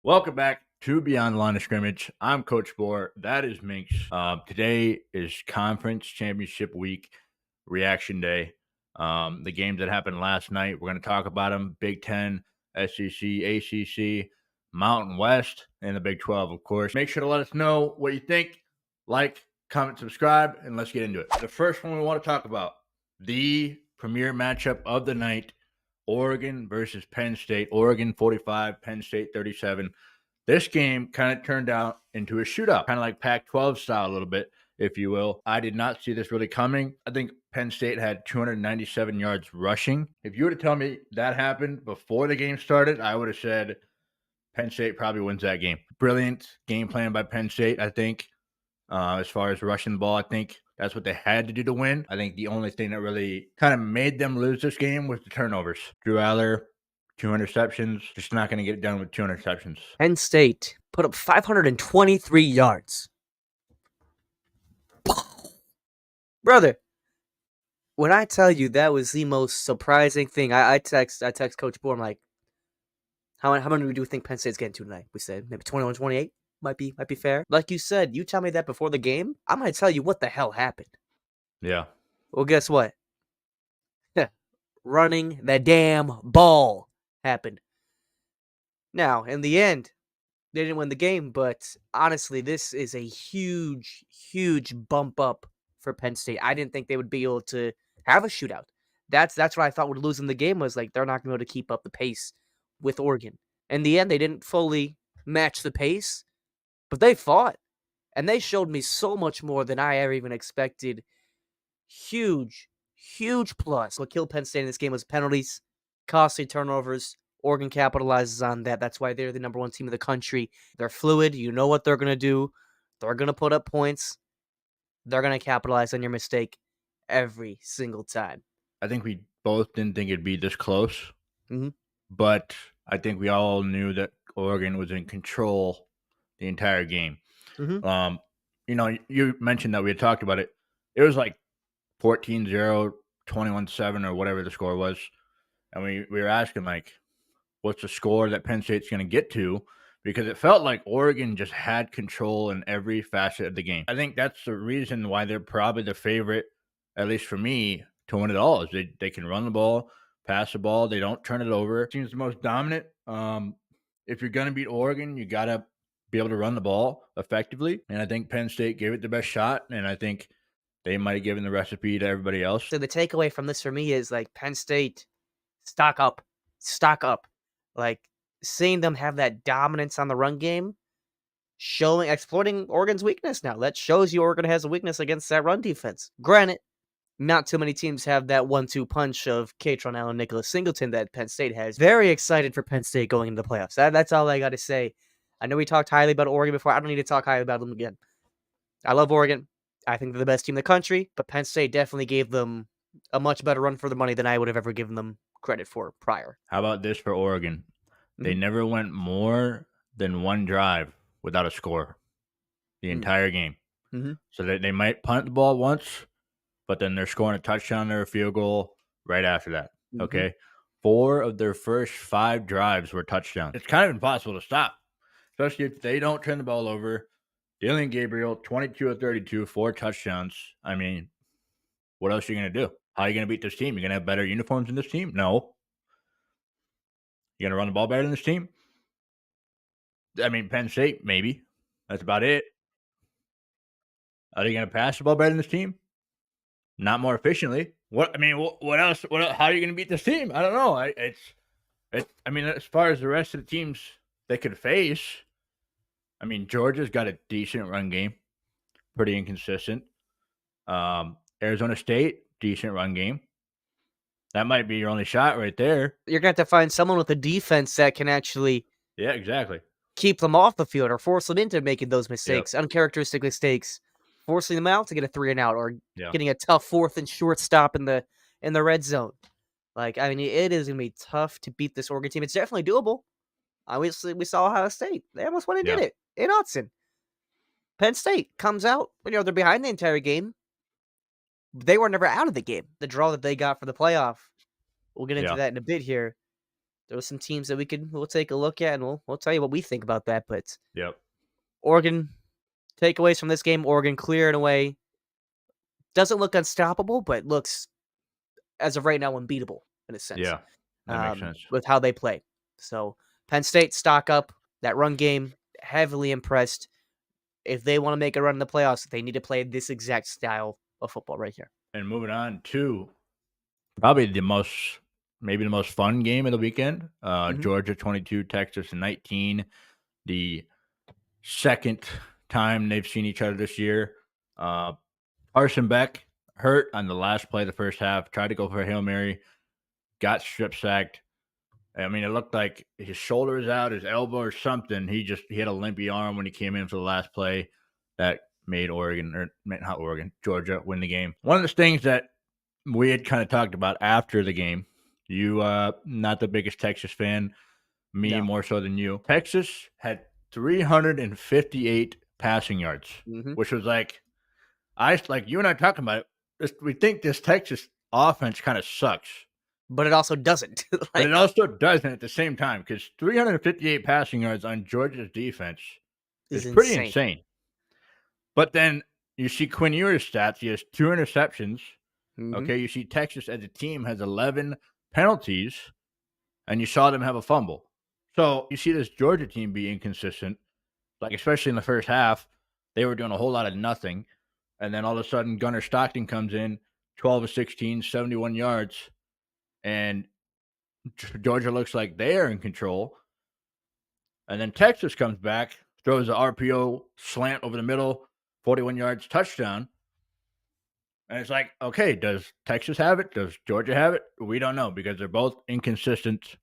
Welcome back to Beyond the Line of Scrimmage. I'm Coach Bohr. That is Minx. Today is Conference Championship Week, Reaction Day. The games that happened last night, we're going to talk about them. Big Ten, SEC, ACC, Mountain West, and the Big 12, of course. Make sure to let us know what you think. Like, comment, subscribe, and let's get into it. The first one we want to talk about, the premier matchup of the night, Oregon versus Penn State. Oregon 45, Penn State 37. This game kind of turned out into a shootout, kind of like Pac-12 style a little bit, if you will. I did not see this really coming. I think Penn State had 297 yards rushing. If you were to tell me that happened before the game started, I would have said Penn State probably wins that game. Brilliant game plan by Penn State, I think. As far as rushing the ball, I think that's what they had to do to win. I think the only thing that really kind of made them lose this game was the turnovers. Drew Aller, 2 interceptions. Just not going to get it done with 2 interceptions. Penn State put up 523 yards. Brother, when I tell you that was the most surprising thing, I text Coach Bohr, I'm like, how many do you think Penn State's getting to tonight? We said maybe 21, 28. Might be fair. Like you said, you tell me that before the game, I'm going to tell you what the hell happened. Yeah. Well, guess what? Running the damn ball happened. Now, in the end, they didn't win the game, but honestly, this is a huge, huge bump up for Penn State. I didn't think they would be able to have a shootout. That's what I thought would lose in the game, was like they're not going to be able to keep up the pace with Oregon. In the end, they didn't fully match the pace, but they fought, and they showed me so much more than I ever even expected. Huge, huge plus. What killed Penn State in this game was penalties, costly turnovers. Oregon capitalizes on that. That's why they're the number 1 team in the country. They're fluid. You know what they're going to do. They're going to put up points. They're going to capitalize on your mistake every single time. I think we both didn't think it'd be this close. Mhm. But I think we all knew that Oregon was in control the entire game. Mhm. You mentioned that we had talked about it. It was like 14-0, 21-7, or whatever the score was. And we were asking, like, what's the score that Penn State's going to get to? Because it felt like Oregon just had control in every facet of the game. I think that's the reason why they're probably the favorite, at least for me, to win it all. Is they can run the ball, pass the ball, they don't turn it over. Seems the most dominant. If you're going to beat Oregon, you got to be able to run the ball effectively. And I think Penn State gave it the best shot, and I think they might have given the recipe to everybody else. So the takeaway from this for me is like Penn State, stock up. Like seeing them have that dominance on the run game, exploiting Oregon's weakness now. That shows you Oregon has a weakness against that run defense. Granted, not too many teams have that 1-2 punch of Katron Allen, Nicholas Singleton that Penn State has. Very excited for Penn State going into the playoffs. That's all I got to say. I know we talked highly about Oregon before. I don't need to talk highly about them again. I love Oregon. I think they're the best team in the country, but Penn State definitely gave them a much better run for the money than I would have ever given them credit for prior. How about this for Oregon? They never went more than 1 drive without a score the entire game. So they might punt the ball once, but then they're scoring a touchdown or a field goal right after that. Okay. 4 of their first 5 drives were touchdowns. It's kind of impossible to stop, especially if they don't turn the ball over. Dylan Gabriel, 22 of 32, 4 touchdowns. I mean, what else are you going to do? How are you going to beat this team? You're going to have better uniforms in this team? No. You going to run the ball better than this team? I mean, Penn State, maybe. That's about it. Are they going to pass the ball better than this team? Not more efficiently. What else? How are you going to beat this team? I don't know. I mean, as far as the rest of the teams they could face, I mean, Georgia's got a decent run game, pretty inconsistent. Arizona State, decent run game. That might be your only shot right there. You're going to have to find someone with a defense that can actually exactly keep them off the field or force them into making those mistakes, uncharacteristic mistakes, forcing them out to get a 3-and-out or getting a tough 4th and short stop in the red zone. Like, I mean, it is going to be tough to beat this Oregon team. It's definitely doable. Obviously, we saw Ohio State. They almost went and did it in Autzen. Penn State comes out, they're behind the entire game. They were never out of the game. The draw that they got for the playoff, we'll get into that in a bit here. There were some teams that we'll take a look at, and we'll tell you what we think about that. But Yep. Oregon takeaways from this game: Oregon clearing away. Doesn't look unstoppable, but looks as of right now unbeatable in a sense, Yeah. That makes sense. with how they play. So Penn State stock up that run game. Heavily impressed. If they want to make a run in the playoffs, they need to play this exact style of football right here. And moving on to probably maybe the most fun game of the weekend. Mhm. Georgia 22, Texas 19. The second time they've seen each other this year. Carson Beck hurt on the last play of the first half, tried to go for a Hail Mary, got strip sacked. I mean, it looked like his shoulder was out, his elbow or something. He had a limpy arm when he came in for the last play that made Georgia win the game. One of the things that we had kind of talked about after the game, you not the biggest Texas fan, me No. more so than you. Texas had 358 passing yards, Mhm. which was like you and I talking about it. We think this Texas offense kind of sucks. But it also doesn't. But it also doesn't at the same time because 358 passing yards on Georgia's defense is is pretty insane. insane. But then you see Quinn Ewers' stats. He has 2 interceptions. Mhm. Okay, you see Texas as a team has 11 penalties, and you saw them have a fumble. So you see this Georgia team be inconsistent, like especially in the first half. They were doing a whole lot of nothing. And then all of a sudden, Gunnar Stockton comes in, 12 of 16, 71 yards. And Georgia looks like they are in control. And then Texas comes back, throws the RPO slant over the middle, 41 yards, touchdown. And it's like, okay, does Texas have it? Does Georgia have it? We don't know because they're both inconsistent.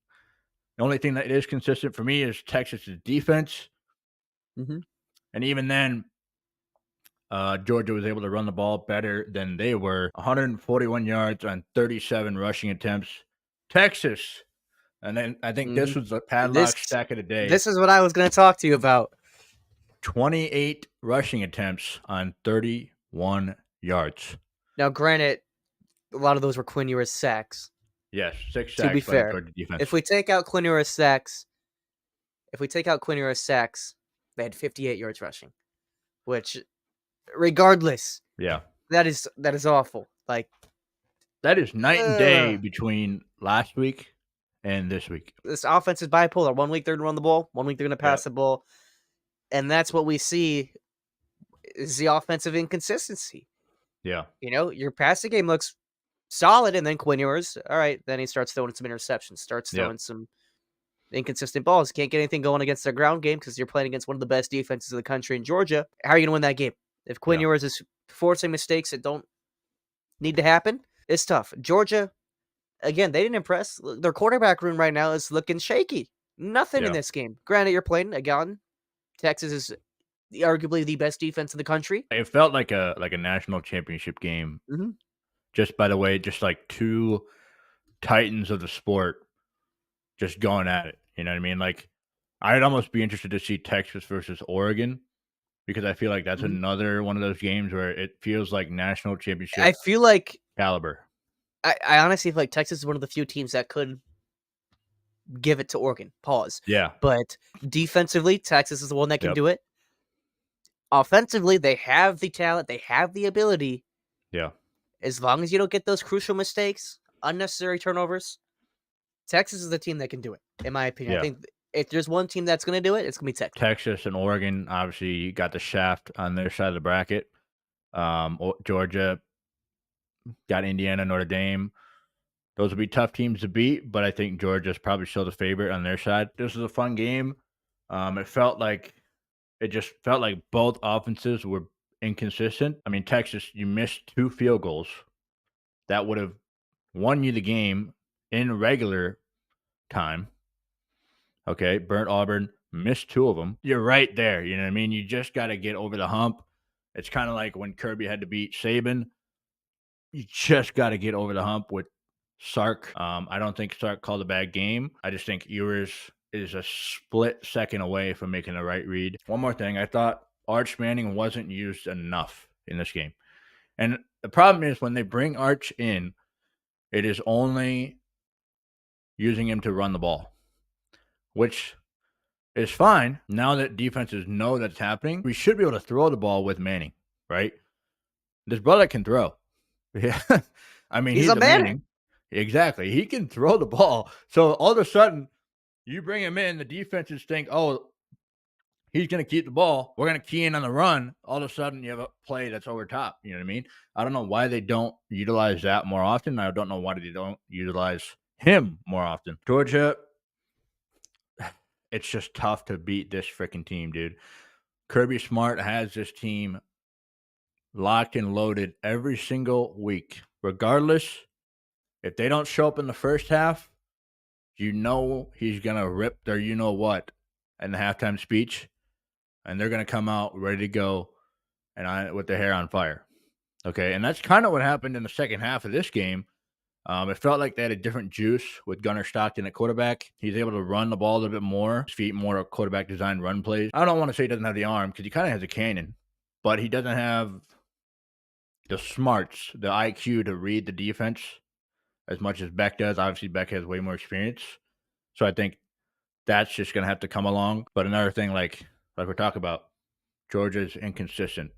The only thing that is consistent for me is Texas's defense. Mhm. And even then, Georgia was able to run the ball better than they were. 141 yards on 37 rushing attempts. Texas, and then I think this Mhm. was the padlock This stack of the day. this is what I was gonna talk to you about. 28 rushing attempts on 31 yards. Now, granted, a lot of those were Quinn Ewers sacks. Yes, 6 To be sacks by the fair, Georgia defense. if we take out Quinn Ewers sacks, they had 58 yards rushing, which, regardless, Yeah. that is awful. Like, That is night and day ugh. between last week and this week. This offense is bipolar. 1 week they're gonna run the ball, 1 week they're gonna Yep. pass the ball, and that's what we see is the offensive inconsistency. Yeah. Your passing game looks solid, and then Quinn Ewers, all right, then he starts throwing some interceptions, starts Yep. throwing some inconsistent balls. Can't get anything going against their ground game because you're playing against one of the best defenses in the country in Georgia. How are you going to win that game? If Quinn Yeah. Ewers is forcing mistakes that don't need to happen, it's tough. Georgia, again, they didn't impress. Their quarterback room right now is looking shaky. Nothing in Yeah. this game. Granted, you're playing again. Texas is arguably the best defense in the country. It felt like a national championship game. Mhm. Just by the way, just like 2 titans of the sport just going at it. You know what I mean? Like, I'd almost be interested to see Texas versus Oregon because I feel like that's Mhm. another one of those games where it feels like national I championship feel like caliber. I honestly feel like Texas is one of the few teams that could give it to Oregon. Pause. Yeah. But defensively, Texas is the one that can Yep. do it. Offensively, they have the talent, they have the ability. Yeah. As long as you don't get those crucial mistakes, unnecessary turnovers, Texas is the team that can do it, in my opinion. I Yeah. think if there's one team that's going to do it, it's going to be Texas. Texas and Oregon obviously got the shaft on their side of the bracket. Georgia got Indiana, Notre Dame. Those would be tough teams to beat, but I think Georgia's probably still the favorite on their side. This was a fun game. It just felt like both offenses were inconsistent. I mean, Texas, you missed 2 field goals that would have won you the game in regular time. Okay, burnt Auburn, missed 2 of them. You're right there. You know what I mean? You just got to get over the hump. It's kind of like when Kirby had to beat Saban. You just got to get over the hump with Sark. I don't think Sark called a bad game. I just think Ewers is a split second away from making the right read. One more thing. I thought Arch Manning wasn't used enough in this game. And the problem is when they bring Arch in, it is only using him to run the ball. which is fine. Now that defenses know that's happening, we should be able to throw the ball with Manning, right? This brother can throw. Yeah. I mean, He's he's a a man. Manning. Exactly. He can throw the ball. So all of a sudden, you bring him in, the defenses think, oh, he's going to keep the ball. We're going to key in on the run. All of a sudden, you have a play that's over top. You know what I mean? I don't know why they don't utilize that more often. I don't know why they don't utilize him more often. Georgia, it's just tough to beat this freaking team, dude. Kirby Smart has this team locked and loaded every single week. Regardless, if they don't show up in the first half, you know he's going to rip their you know what in the halftime speech, and they're going to come out ready to go and with their hair on fire. Okay, and that's kind of what happened in the second half of this game. It felt like they had a different juice with Gunnar Stockton at quarterback. He's able to run the ball a little bit more, his feet more quarterback design run plays. I don't want to say he doesn't have the arm because he kind of has a cannon, but he doesn't have the smarts, the IQ to read the defense as much as Beck does. Obviously, Beck has way more experience. So I think that's just going to have to come along. But another thing, like we're talking about, Georgia's inconsistent.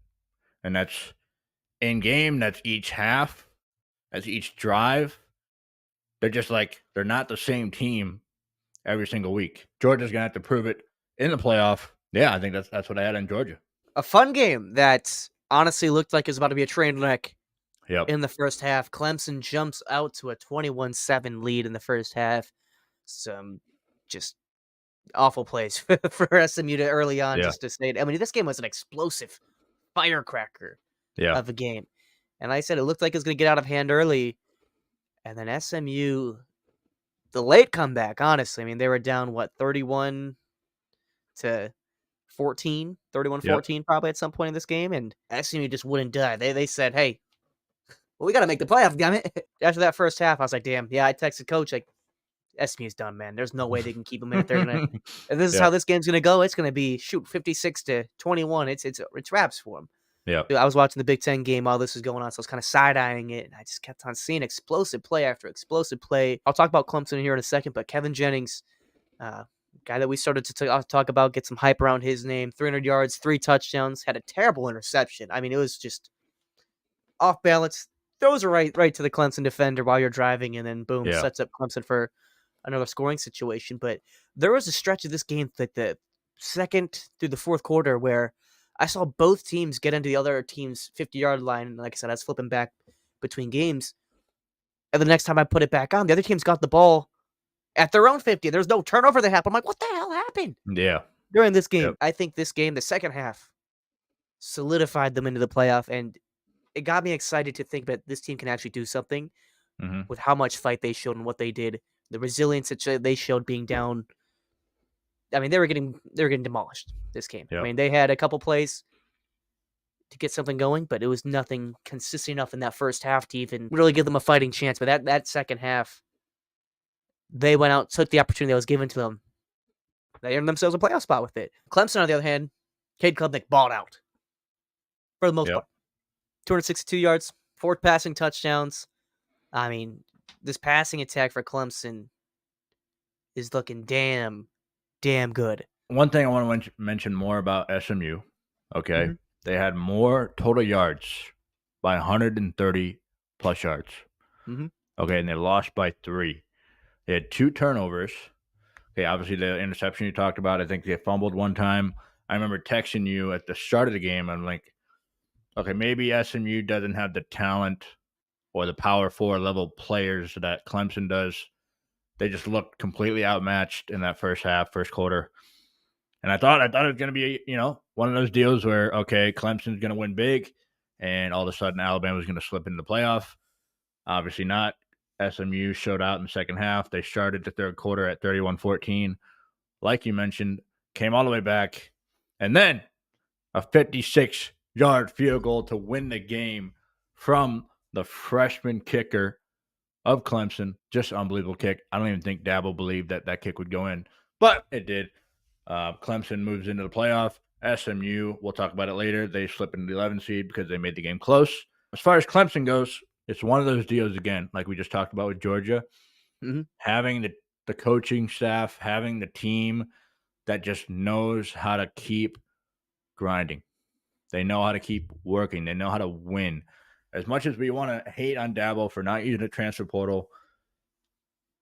And that's in game, that's each half, that's each drive. They're just like, they're not the same team every single week. Georgia's going to have to prove it in the playoff. Yeah, I think that's what I had in Georgia. A fun game that honestly looked like it was about to be a train wreck Yep. in the first half. Clemson jumps out to a 21-7 lead in the first half. Some just awful plays for SMU to early on Yeah. just to say it. I mean, this game was an explosive firecracker Yeah. of a game. And like I said, it looked like it was going to get out of hand early. And then SMU, the late comeback, honestly, I mean, they were down, 31 to 14, Yep. 31-14 probably at some point in this game. And SMU just wouldn't die. They said, hey, well, we got to make the playoff, damn it. After that first half, I was like, damn, yeah, I texted coach, like, SMU's done, man. There's no way they can keep them in it. They're gonna. If this is Yeah. how this game's gonna go, it's gonna be 56-21. It's wraps for them. Yeah. I was watching the Big Ten game while this was going on, so I was kind of side eyeing it, and I just kept on seeing explosive play after explosive play. I'll talk about Clemson here in a second, but Kevin Jennings, guy that we started to talk about, get some hype around his name. 300 yards, 3 touchdowns, had a terrible interception. I mean, it was just off balance. Throws it right to the Clemson defender while you're driving, and then boom, Yeah. sets up Clemson for another scoring situation. But there was a stretch of this game, like the second through the fourth quarter, where I saw both teams get into the other team's 50-yard line. And like I said, I was flipping back between games. And the next time I put it back on, the other team's got the ball at their own 50. There's no turnover that happened. I'm like, what the hell happened Yeah. during this game? Yep. I think this game, the second half, solidified them into the playoff. And it got me excited to think that this team can actually do something Mm-hmm. with how much fight they showed and what they did. The resilience that they showed being down. I mean, they were getting demolished this game. I Yep. mean, they had a couple plays to get something going, but it was nothing consistent enough in that first half to even really give them a fighting chance. But that second half, they went out, took the opportunity that was given to them. They earned themselves a playoff spot with it. Clemson, on the other hand, Cade Klubnik balled out for the most Yep. part. 262 yards, 4 passing touchdowns. I mean, this passing attack for Clemson is looking damn good. One thing I want to mention more about SMU. Okay. Mhm. They had more total yards by 130 plus yards. Mhm. Okay. And they lost by 3. They had 2 turnovers. Okay. Obviously, the interception you talked about, I think they fumbled one time. I remember texting you at the start of the game. I'm like, okay, maybe SMU doesn't have the talent or the Power 4 level players that Clemson does. They just looked completely outmatched in that first half, first quarter. And I thought it was going to be, one of those deals where, okay, Clemson's going to win big, and all of a sudden Alabama's going to slip into the playoff. Obviously not. SMU showed out in the second half. They started the third quarter at 31-14. Like you mentioned, came all the way back, and then a 56-yard field goal to win the game from the freshman kicker of Clemson. Just unbelievable kick. I don't even think Dabo believed that kick would go in, but it did. Clemson moves into the playoff. SMU, we'll talk about it later. They slip into the 11 seed because they made the game close. As far as Clemson goes, it's one of those deals again, like we just talked about with Georgia. Mhm. Having the coaching staff, having the team that just knows how to keep grinding. They know how to keep working. They know how to win. As much as we want to hate on Dabo for not using the transfer portal,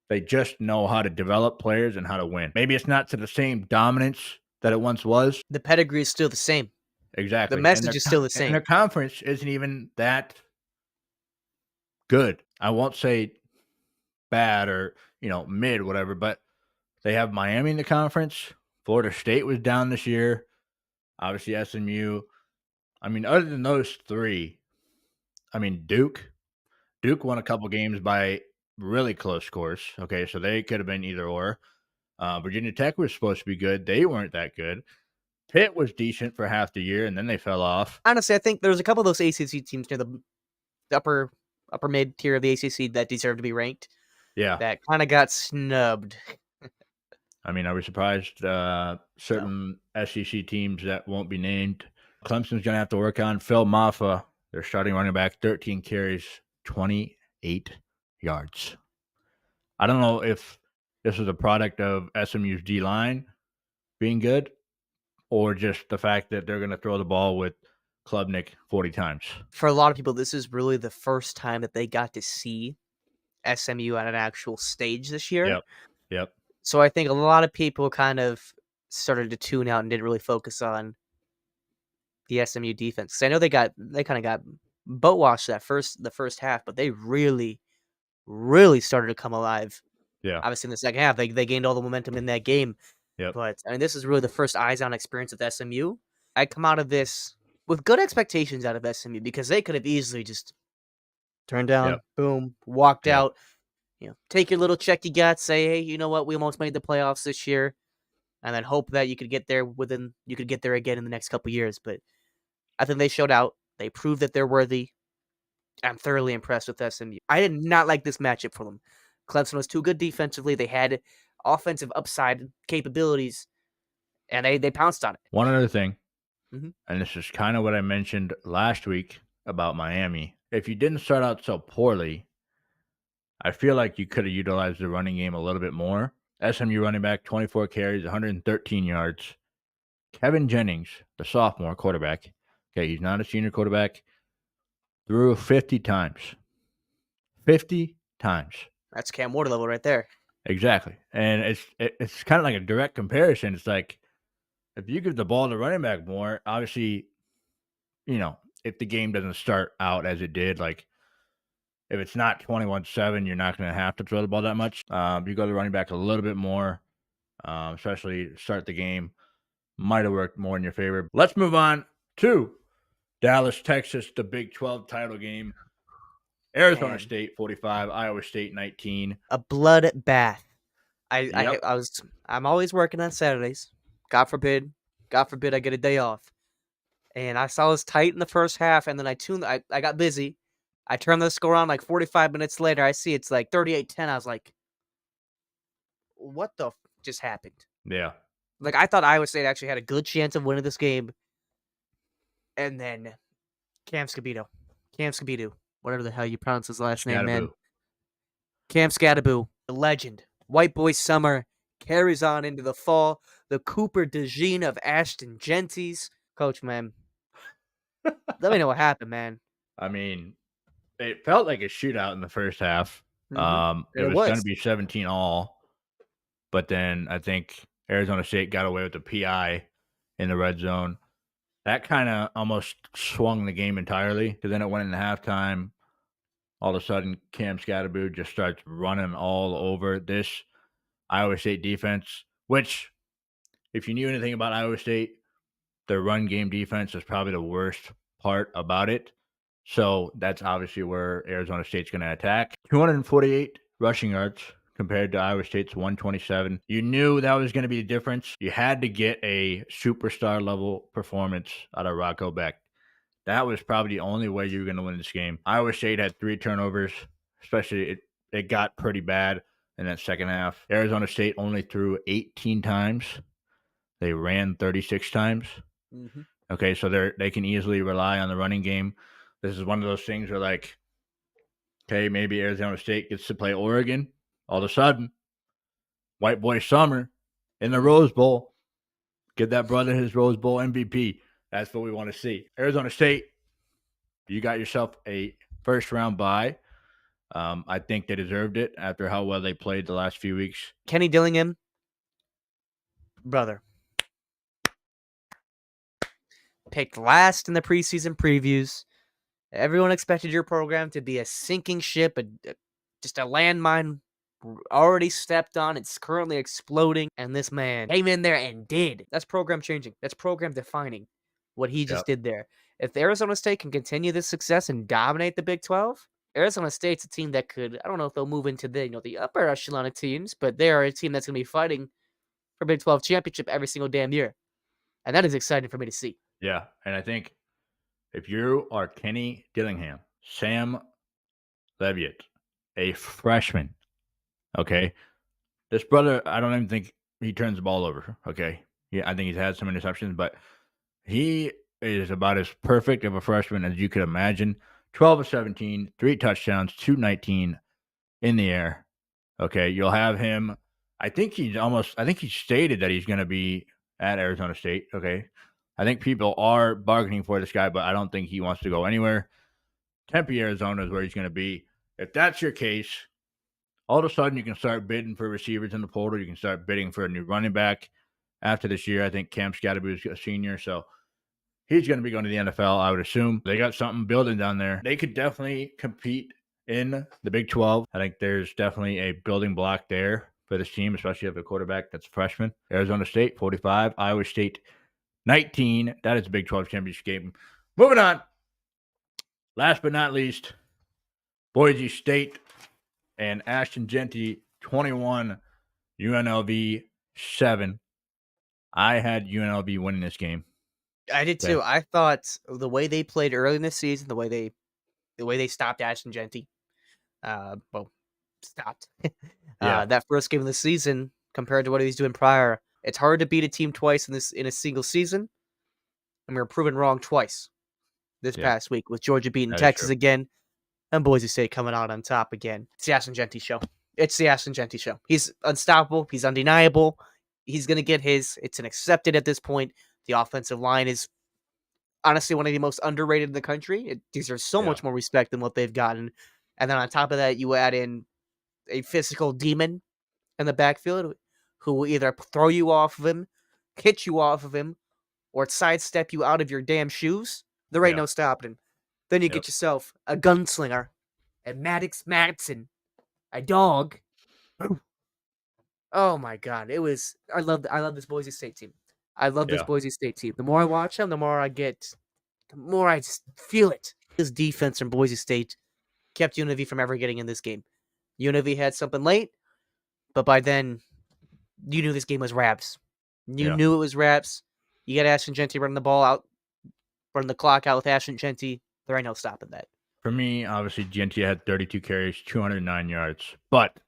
they just know how to develop players and how to win. Maybe it's not to the same dominance that it once was. The pedigree is still the same. The Exactly. message is still the And their same. conference isn't even that good. I won't say bad or, mid, whatever, but they have Miami in the conference. Florida State was down this year. Obviously, SMU. I mean, other than those three, Duke. Duke won a couple games by really close scores. Okay, so they could have been either or. Virginia Tech was supposed to be good. They weren't that good. Pitt was decent for half the year, and then they fell off. Honestly, I think there's a couple of those ACC teams near the upper mid tier of the ACC that deserve to be ranked. Yeah. That kind of got snubbed. I mean, are we surprised certain SEC teams that won't be named? Clemson's going to have to work on Phil Maffa. They're starting running back, 13 carries, 28 yards. I don't know if this is a product of SMU's D-line being good or just the fact that they're going to throw the ball with Klubnik 40 times. For a lot of people, this is really the first time that they got to see SMU on an actual stage this year. Yep. So I think a lot of people kind of started to tune out and didn't really focus on the SMU defense. 'Cause I know they kind of got boat washed the first half, but they really, really started to come alive. Yeah. Obviously, in the second half, they gained all the momentum in that game. Yep. But I mean, this is really the first eyes-on experience with SMU. I come out of this with good expectations out of SMU because they could have easily just turned down, boom, walked out. Take your little check you got, say, hey, you know what, we almost made the playoffs this year, and then hope that you could get there again in the next couple years. But I think they showed out. They proved that they're worthy. I'm thoroughly impressed with SMU. I did not like this matchup for them. Clemson was too good defensively. They had offensive upside capabilities, and they pounced on it. One other thing, Mhm. and this is kind of what I mentioned last week about Miami. If you didn't start out so poorly, I feel like you could have utilized the running game a little bit more. SMU running back, 24 carries, 113 yards. Kevin Jennings, the sophomore quarterback, okay, he's not a senior quarterback, threw 50 times. 50 times. That's Cam Ward level right there. Exactly. And it's kind of like a direct comparison. It's like if you give the ball to running back more, obviously, if the game doesn't start out as it did, like if it's not 21-7, you're not going to have to throw the ball that much. You go to running back a little bit more, especially start the game. Might have worked more in your favor. Let's move on to Dallas, Texas, the Big 12 title game. Arizona State 45, Iowa State 19. A bloodbath. I'm always working on Saturdays. God forbid I get a day off. And I saw it was tight in the first half, and then I got busy. I turned the score on like 45 minutes later. I see it's like 38-10. I was like, what the just happened? Yeah. Like, I thought Iowa State actually had a good chance of winning this game. And then Cam Scabito, whatever the hell you pronounce his last name, man. Cam Scadaboo, the legend. White Boy Summer carries on into the fall. The Cooper DeJean of Ashton Genties. Coach, man, let me know what happened, man. I mean, it felt like a shootout in the first half. It was going to be 17 all, but then I think Arizona State got away with the PI in the red zone. That kind of almost swung the game entirely because then it went into halftime. All of a sudden, Cam Scadaboo just starts running all over this Iowa State defense, which, if you knew anything about Iowa State, their run game defense is probably the worst part about it. So that's obviously where Arizona State's going to attack. 248 rushing yards compared to Iowa State's 127. You knew that was going to be the difference. You had to get a superstar level performance out of Rocco Beck. That was probably the only way you were going to win this game. Iowa State had 3 turnovers, especially it got pretty bad in that second half. Arizona State only threw 18 times. They ran 36 times. Mm-hmm. Okay, so they can easily rely on the running game. This is one of those things where, like, okay, maybe Arizona State gets to play Oregon. All of a sudden, White boy summer in the Rose Bowl. Give that brother his Rose Bowl MVP. That's what we want to see. Arizona State, you got yourself a first round bye. I think they deserved it after how well they played the last few weeks. Kenny Dillingham, brother, picked last in the preseason previews. Everyone expected your program to be a sinking ship, just a landmine already stepped on. It's currently exploding, and this man came in there and did. That's program changing. That's program defining what he just did there. If Arizona State can continue this success and dominate the Big 12, Arizona State's a team that could, I don't know if they'll move into the upper echelon of teams, but they are a team that's going to be fighting for Big 12 championship every single damn year. And that is exciting for me to see. Yeah, and I think if you are Kenny Dillingham, Sam Levitt, a freshman, okay, this brother, I don't even think he turns the ball over, okay? Yeah, I think he's had some interceptions, but he is about as perfect of a freshman as you could imagine. 12 of 17, 3 touchdowns, 219 in the air. Okay, you'll have him. I think he's stated that he's going to be at Arizona State. Okay, I think people are bargaining for this guy, but I don't think he wants to go anywhere. Tempe, Arizona is where he's going to be. If that's your case, all of a sudden you can start bidding for receivers in the portal. You can start bidding for a new running back after this year. I think Cam Scatterby is a senior, so he's going to be going to the NFL, I would assume. They got something building down there. They could definitely compete in the Big 12. I think there's definitely a building block there for this team, especially if a quarterback that's a freshman. Arizona State, 45. Iowa State, 19. That is a Big 12 championship game. Moving on. Last but not least, Boise State and Ashton Genty, 21. UNLV, 7. I had UNLV winning this game. I did too. I thought the way they played early in the season, the way they stopped Ashton Genty, stopped. That first game of the season compared to what he was doing prior, it's hard to beat a team twice in a single season, and we were proven wrong twice this past week with Georgia beating Texas again, and Boise State coming out on top again. It's the Ashton Genty show. It's the Ashton Genty show. He's unstoppable. He's undeniable. He's gonna get his. It's an accepted at this point. The offensive line is honestly one of the most underrated in the country. It deserves so much more respect than what they've gotten. And then on top of that, you add in a physical demon in the backfield who will either throw you off of him, hit you off of him, or sidestep you out of your damn shoes. There ain't no stopping him. Then you get yourself a gunslinger, and Maddox Madsen, a dog. Oh my god, I love this Boise State team. I love this Boise State team. The more I watch them, the more I just feel it. This defense from Boise State kept UNLV from ever getting in this game. UNLV had something late, but by then, you knew this game was wraps. You knew it was wraps. You got Ashton Genty running the ball out, running the clock out with Ashton Genty. There ain't no stopping that. For me, obviously, Genty had 32 carries, 209 yards. But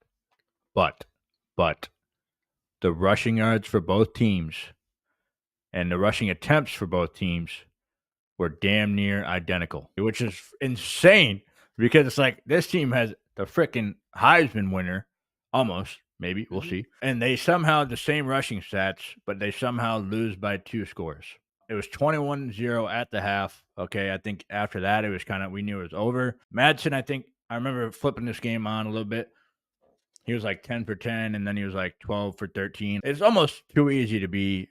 the rushing yards for both teams and the rushing attempts for both teams were damn near identical, which is insane because it's like this team has the freaking Heisman winner, almost, maybe, we'll see. And they somehow have the same rushing stats, but they somehow lose by 2 scores. It was 21-0 at the half. Okay, I think after that, it was we knew it was over. Madsen, I remember flipping this game on a little bit. He was like 10 for 10, and then he was like 12 for 13. It's almost too easy to be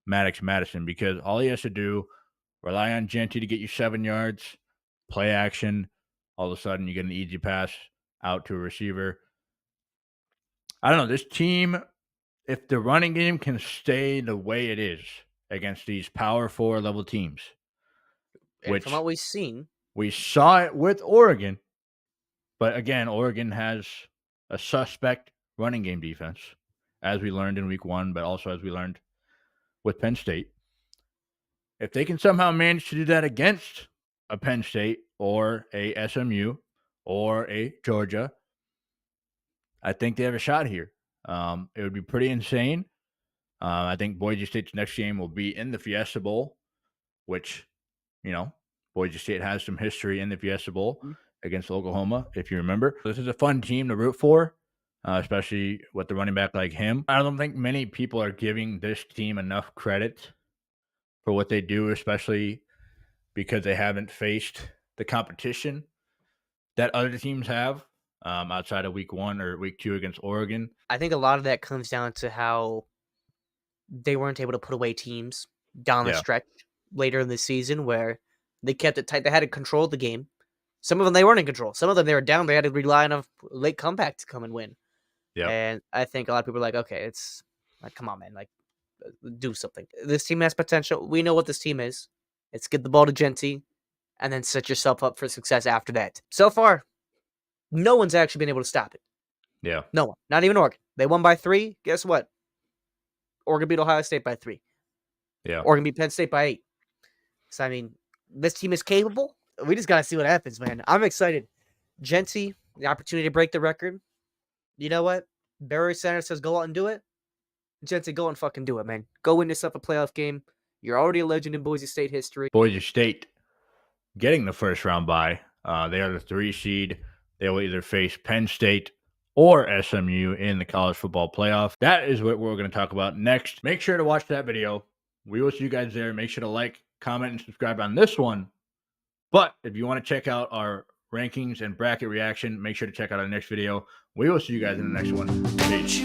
Maddox Madison because all he has to do, rely on Genty to get you 7 yards, play action. All of a sudden, you get an easy pass out to a receiver. I don't know. This team, if the running game can stay the way it is against these Power 4 level teams, which from what we've seen, we saw it with Oregon. But again, Oregon has a suspect running game defense, as we learned in week 1, but also as we learned with Penn State. If they can somehow manage to do that against a Penn State or a SMU or a Georgia, I think they have a shot here. It would be pretty insane. I think Boise State's next game will be in the Fiesta Bowl, which, Boise State has some history in the Fiesta Bowl against Oklahoma, if you remember. This is a fun team to root for. especially with the running back like him. I don't think many people are giving this team enough credit for what they do, especially because they haven't faced the competition that other teams have outside of week 1 or week 2 against Oregon. I think a lot of that comes down to how they weren't able to put away teams down the Yeah. stretch later in the season where they kept it tight. They had to control the game. Some of them they weren't in control. Some of them they were down. They had to rely on a late comeback to come and win. Yep. And I think a lot of people are like, okay, it's like, come on, man, like do something. This team has potential. We know what this team is. It's get the ball to Genty and then set yourself up for success after that. So far, no one's actually been able to stop it. Yeah. No one. Not even Oregon. They won by 3. Guess what? Oregon beat Ohio State by 3. Yeah. Oregon beat Penn State by 8. So, I mean, this team is capable. We just got to see what happens, man. I'm excited. Genty, the opportunity to break the record. You know what? Barry Sanders says go out and do it. Genty, go and fucking do it, man. Go win yourself a playoff game. You're already a legend in Boise State history. Boise State getting the first round bye. They are the 3 seed. They will either face Penn State or SMU in the college football playoff. That is what we're going to talk about next. Make sure to watch that video. We will see you guys there. Make sure to like, comment, and subscribe on this one. But if you want to check out our rankings and bracket reaction, make sure to check out our next video. We will see you guys in the next one. Peace.